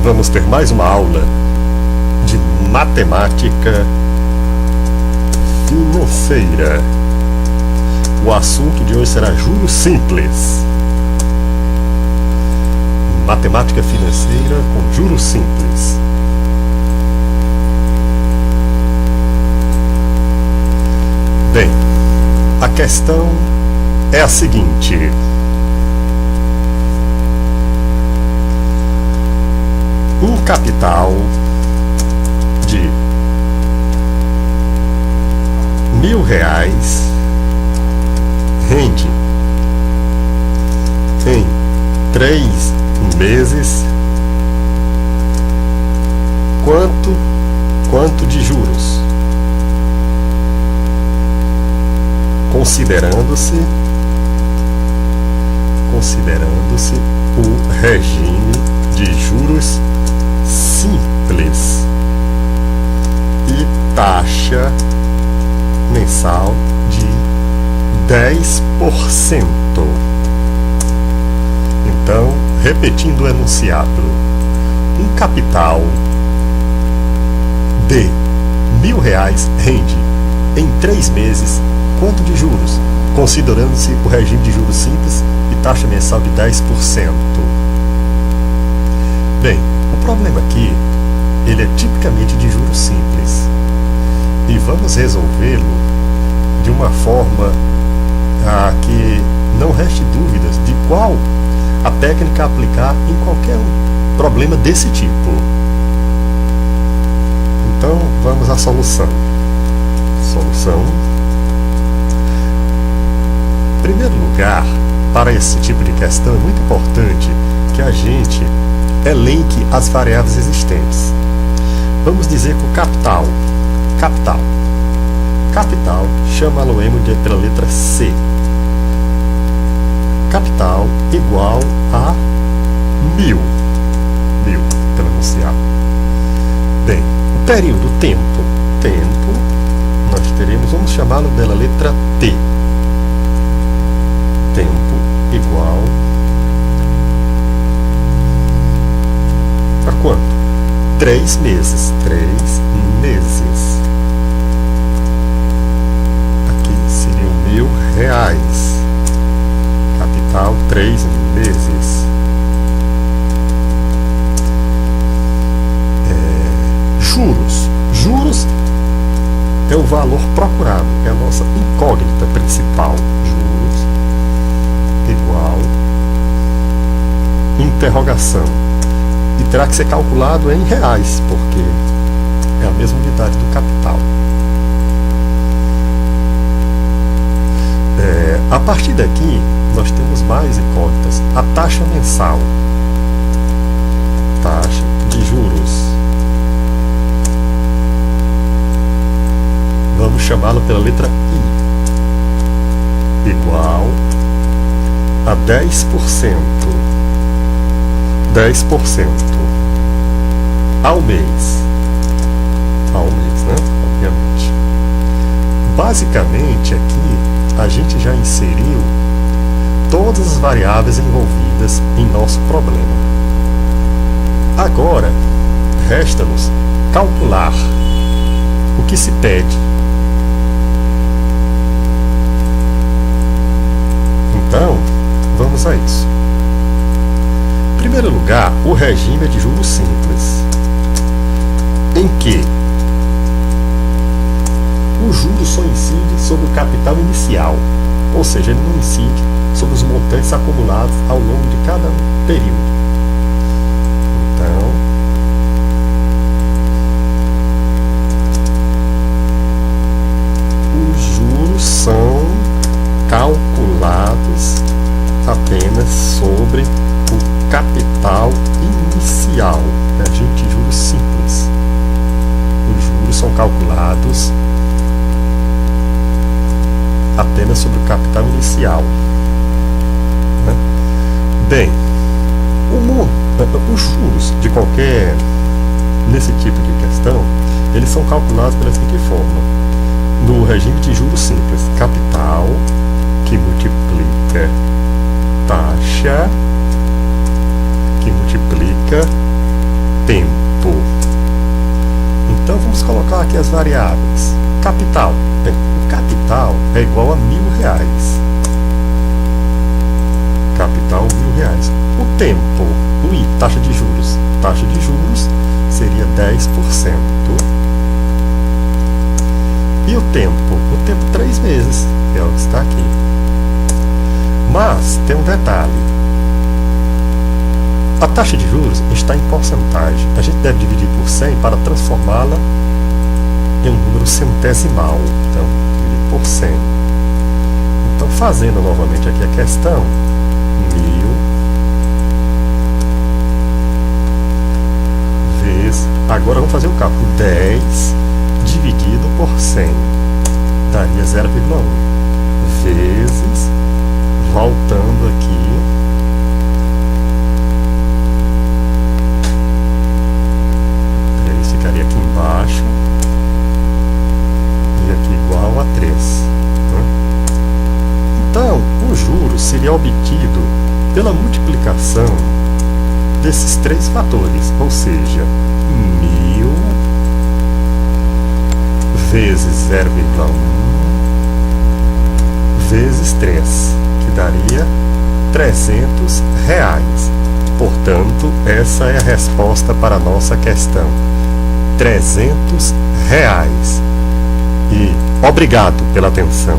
vamos ter mais uma aula de matemática financeira. O assunto de hoje será juros simples. Matemática financeira com juros simples. Bem, a questão é a seguinte: um capital de R$ 1.000 rende em 3 meses quanto de juros, considerando-se o regime de juros simples e taxa mensal de 10%. Então, repetindo o enunciado, um capital de R$ 1.000 rende em 3 meses quanto de juros, considerando-se o regime de juros simples e taxa mensal de 10%. Bem, o problema aqui, ele é tipicamente de juros simples. E vamos resolvê-lo de uma forma que não reste dúvidas de qual a técnica a aplicar em qualquer problema desse tipo. Então, vamos à solução. Em primeiro lugar, para esse tipo de questão, é muito importante que a gente elenque as variáveis existentes. Vamos dizer que o capital, chama-lo-emo pela letra C. Capital igual a 1.000, pelo enunciado. Bem, o período, tempo, nós teremos, vamos chamá-lo pela letra T. Tempo igual a quanto? 3 meses. Aqui seriam R$ 1.000. Capital, 3 meses. Juros é o valor procurado, é a nossa incógnita principal. Juros igual interrogação. E terá que ser calculado em reais, porque é a mesma unidade do capital. A partir daqui, nós temos mais incógnitas. A taxa mensal. Taxa de juros. Vamos chamá-la pela letra I. Igual a 10%. 10% ao mês. Né? Obviamente. Basicamente, aqui a gente já inseriu todas as variáveis envolvidas em nosso problema. Agora, resta-nos calcular o que se pede. Então, vamos a isso. Em primeiro lugar, o regime é de juros simples, em que o juro só incide sobre o capital inicial, ou seja, ele não incide sobre os montantes acumulados ao longo de cada período. Então, os juros são calculados apenas sobre o capital inicial, regime de juros simples. Os juros são calculados apenas sobre o capital inicial. Bem, os juros de nesse tipo de questão, eles são calculados pela seguinte forma: no regime de juros simples, capital que multiplica taxa que multiplica tempo. Então vamos colocar aqui as variáveis. Capital. Bem, o capital é igual a R$1.000. Capital R$1.000. O tempo, o I, taxa de juros. Taxa de juros seria 10%. E o tempo? O tempo 3 meses, que é o que está aqui. Mas tem um detalhe. A taxa de juros está em porcentagem. A gente deve dividir por 100 para transformá-la em um número centesimal. Então, dividir por 100. Então, fazendo novamente aqui a questão, 1.000 vezes... Agora vamos fazer o cálculo. 10 dividido por 100 daria 0,1 vezes, voltando aqui, ficaria aqui embaixo e aqui igual a 3. Então, o juros seria obtido pela multiplicação desses 3 fatores, ou seja, 1.000 vezes 0,1 vezes 3, que daria R$300. Portanto, essa é a resposta para a nossa questão. R$300. E obrigado pela atenção.